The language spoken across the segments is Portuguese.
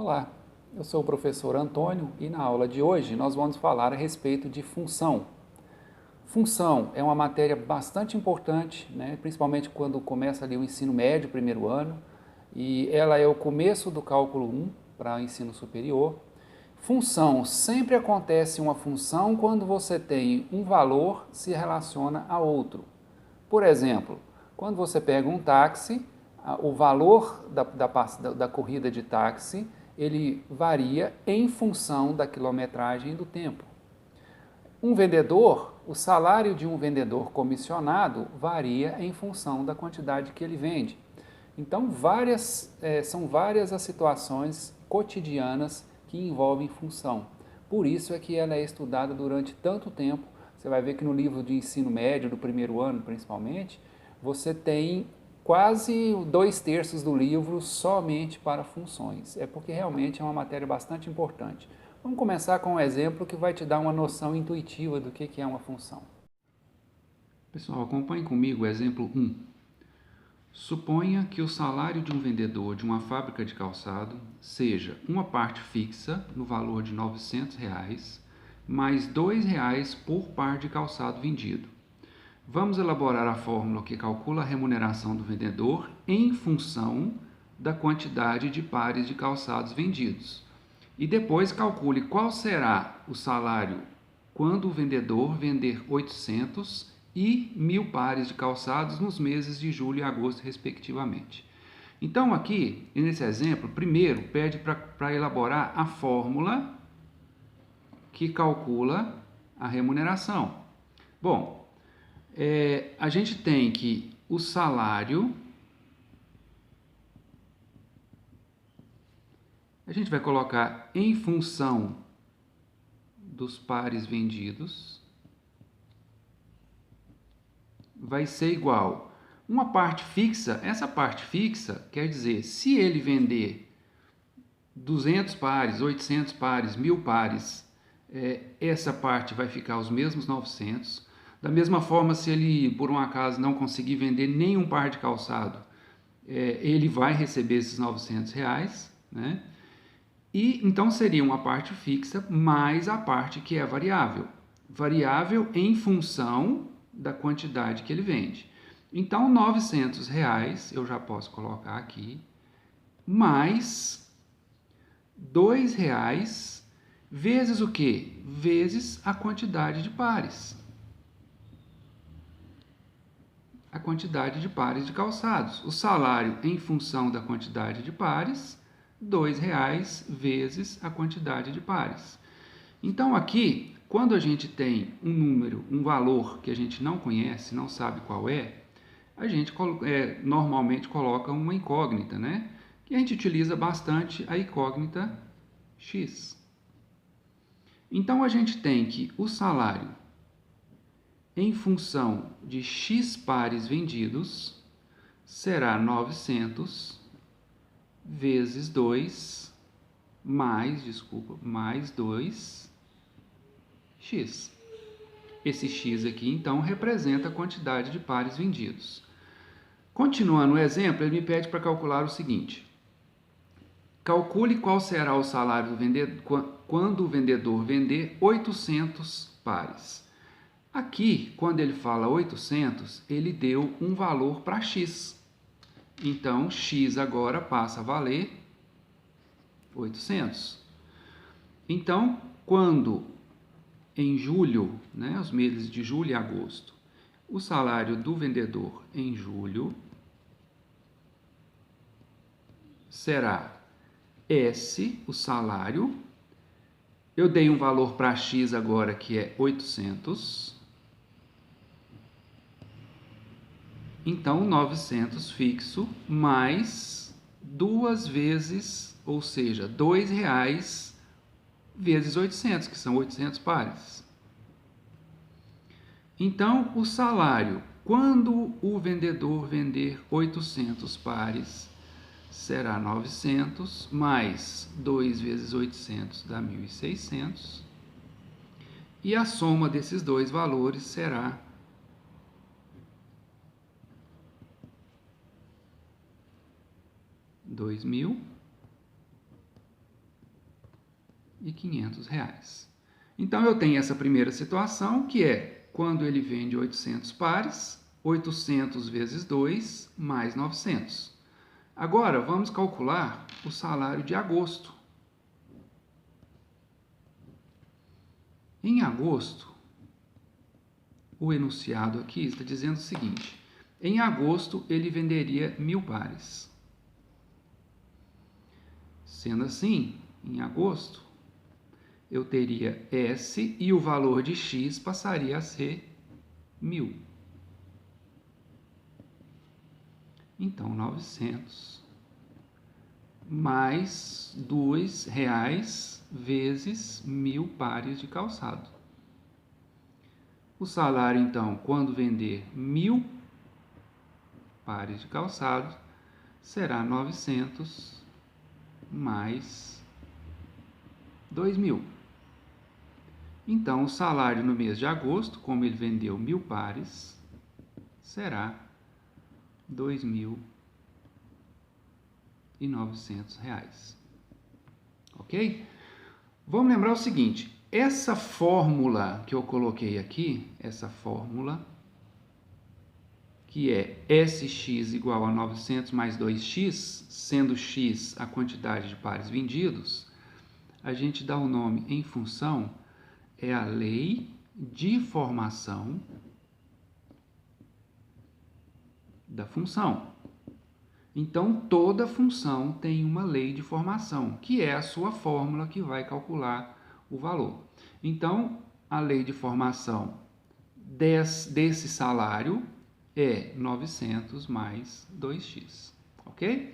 Olá, eu sou o professor Antônio e na aula de hoje nós vamos falar a respeito de função. Função é uma matéria bastante importante, principalmente quando começa ali o ensino médio, primeiro ano, e ela é o começo do cálculo 1 para ensino superior. Função, sempre acontece uma função quando você tem um valor se relaciona a outro. Por exemplo, quando você pega um táxi, o valor da corrida de táxi, ele varia em função da quilometragem e do tempo. Um vendedor, o salário de um vendedor comissionado varia em função da quantidade que ele vende. Então, são várias as situações cotidianas que envolvem função. Por isso é que ela é estudada durante tanto tempo. Você vai ver que no livro de ensino médio, do primeiro ano principalmente, você tem quase 2/3 do livro somente para funções. É porque realmente é uma matéria bastante importante. Vamos começar com um exemplo que vai te dar uma noção intuitiva do que é uma função. Pessoal, acompanhe comigo o exemplo 1. Suponha que o salário de um vendedor de uma fábrica de calçado seja uma parte fixa no valor de R$ 900, mais R$ 2 por par de calçado vendido. Vamos elaborar a fórmula que calcula a remuneração do vendedor em função da quantidade de pares de calçados vendidos. E depois calcule qual será o salário quando o vendedor vender 800 e 1.000 pares de calçados nos meses de julho e agosto, respectivamente. Então, aqui, nesse exemplo, primeiro pede para elaborar a fórmula que calcula a remuneração. Bom, a gente tem que o salário, a gente vai colocar em função dos pares vendidos, vai ser igual uma parte fixa. Essa parte fixa quer dizer, se ele vender 200 pares, 800 pares, 1.000 pares, essa parte vai ficar os mesmos 900. Da mesma forma, se ele por um acaso não conseguir vender nenhum par de calçado, ele vai receber esses R$ 900, né? E então seria uma parte fixa mais a parte que é variável. Variável em função da quantidade que ele vende. Então, R$ 900 eu já posso colocar aqui, mais R$ 2 vezes o quê? Vezes a quantidade de pares. A quantidade de pares de calçados. O salário em função da quantidade de pares, R$ 2 vezes a quantidade de pares. Então, aqui, quando a gente tem um número, um valor que a gente não conhece, não sabe qual é, a gente normalmente coloca uma incógnita, né? E a gente utiliza bastante a incógnita x. Então, a gente tem que o salário em função de x pares vendidos será 900 vezes 2 mais 2x. Esse x aqui, então, representa a quantidade de pares vendidos. Continuando o exemplo, ele me pede para calcular o seguinte. Calcule qual será o salário do vendedor quando o vendedor vender 800 pares. Aqui, quando ele fala 800, ele deu um valor para x. Então, x agora passa a valer 800. Então, quando em julho, né, os meses de julho e agosto, o salário do vendedor em julho será S, o salário. Eu dei um valor para x agora que é 800. Então, 900 fixo mais 2 vezes, ou seja, R$ 2 vezes 800, que são 800 pares. Então, o salário, quando o vendedor vender 800 pares, será 900, mais 2 vezes 800 dá 1.600. E a soma desses dois valores será 2.000. R$ 500. Então, eu tenho essa primeira situação, que é quando ele vende 800 pares, 800 vezes 2, mais 900. Agora, vamos calcular o salário de agosto. Em agosto, o enunciado aqui está dizendo o seguinte: em agosto, ele venderia 1.000 pares. Sendo assim, em agosto, eu teria S e o valor de X passaria a ser 1.000. Então, 900 mais R$ 2 vezes 1.000 pares de calçado. O salário, então, quando vender 1.000 pares de calçado, será 900 mais 2.000. Então, o salário no mês de agosto, como ele vendeu 1.000 pares, será R$ 2.900. Ok? Vamos lembrar o seguinte: essa fórmula que eu coloquei aqui, essa fórmula, que é SX igual a 900 mais 2x, sendo x a quantidade de pares vendidos, a gente dá o nome em função, é a lei de formação da função. Então, toda função tem uma lei de formação, que é a sua fórmula que vai calcular o valor. Então, a lei de formação desse salário é 900 mais 2x, ok?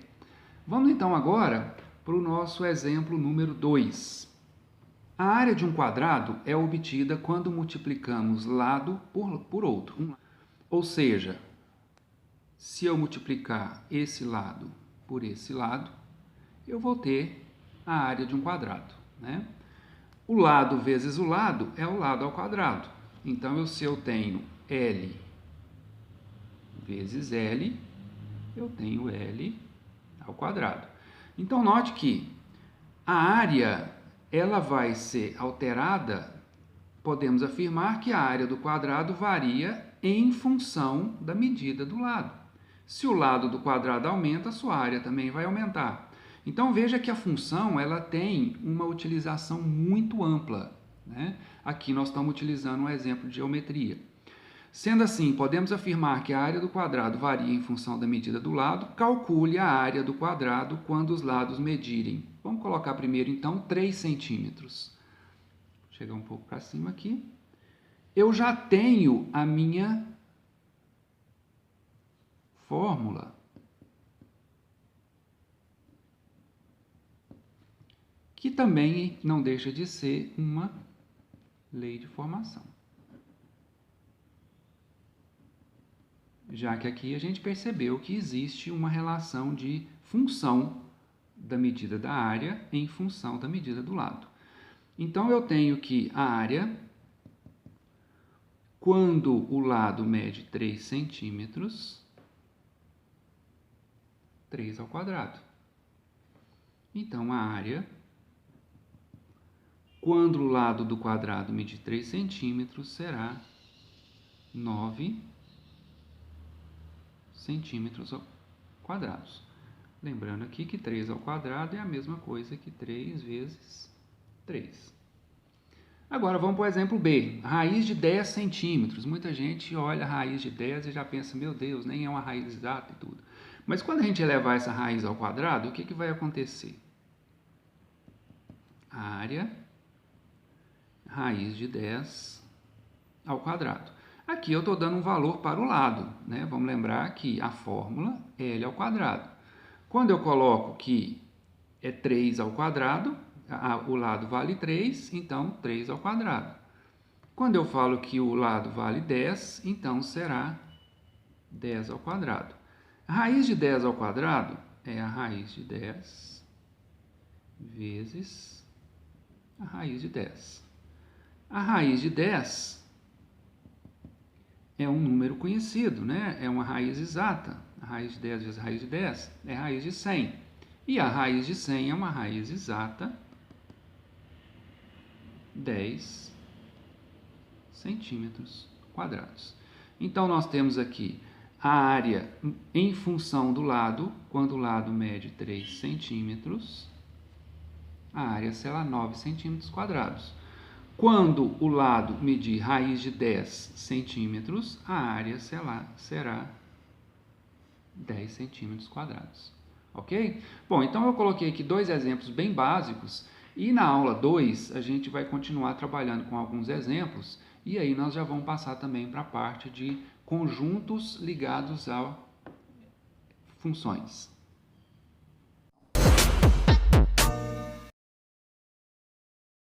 Vamos então agora para o nosso exemplo número 2. A área de um quadrado é obtida quando multiplicamos lado por outro. Ou seja, se eu multiplicar esse lado por esse lado, eu vou ter a área de um quadrado, né? O lado vezes o lado é o lado ao quadrado. Então, se eu tenho L vezes L, eu tenho L ao quadrado. Então, note que a área ela vai ser alterada, podemos afirmar que a área do quadrado varia em função da medida do lado. Se o lado do quadrado aumenta, a sua área também vai aumentar. Então, veja que a função ela tem uma utilização muito ampla, né? Aqui nós estamos utilizando um exemplo de geometria. Sendo assim, podemos afirmar que a área do quadrado varia em função da medida do lado. Calcule a área do quadrado quando os lados medirem. Vamos colocar primeiro, então, 3 centímetros. Vou chegar um pouco para cima aqui. Eu já tenho a minha fórmula. Que também não deixa de ser uma lei de formação. Já que aqui a gente percebeu que existe uma relação de função da medida da área em função da medida do lado. Então, eu tenho que a área, quando o lado mede 3 centímetros, 3 ao quadrado. Então, a área, quando o lado do quadrado medir 3 centímetros, será 9 centímetros quadrados. Lembrando aqui que 3 ao quadrado é a mesma coisa que 3 vezes 3. Agora, vamos para o exemplo B. Raiz de 10 centímetros. Muita gente olha a raiz de 10 e já pensa, meu Deus, nem é uma raiz exata e tudo. Mas quando a gente elevar essa raiz ao quadrado, o que vai acontecer? A área, raiz de 10 ao quadrado. Aqui eu estou dando um valor para o lado, né? Vamos lembrar que a fórmula é L ao quadrado. Quando eu coloco que é 3 ao quadrado, o lado vale 3, então 3 ao quadrado. Quando eu falo que o lado vale 10, então será 10 ao quadrado. A raiz de 10 ao quadrado é a raiz de 10 vezes a raiz de 10. A raiz de 10 é um número conhecido, né? É uma raiz exata. A raiz de 10 vezes a raiz de 10 é a raiz de 100. E a raiz de 100 é uma raiz exata 10 centímetros quadrados. Então, nós temos aqui a área em função do lado, quando o lado mede 3 centímetros, a área será 9 centímetros quadrados. Quando o lado medir raiz de 10 centímetros, a área será 10 centímetros quadrados. Ok? Bom, então eu coloquei aqui dois exemplos bem básicos e na aula 2 a gente vai continuar trabalhando com alguns exemplos e aí nós já vamos passar também para a parte de conjuntos ligados a funções.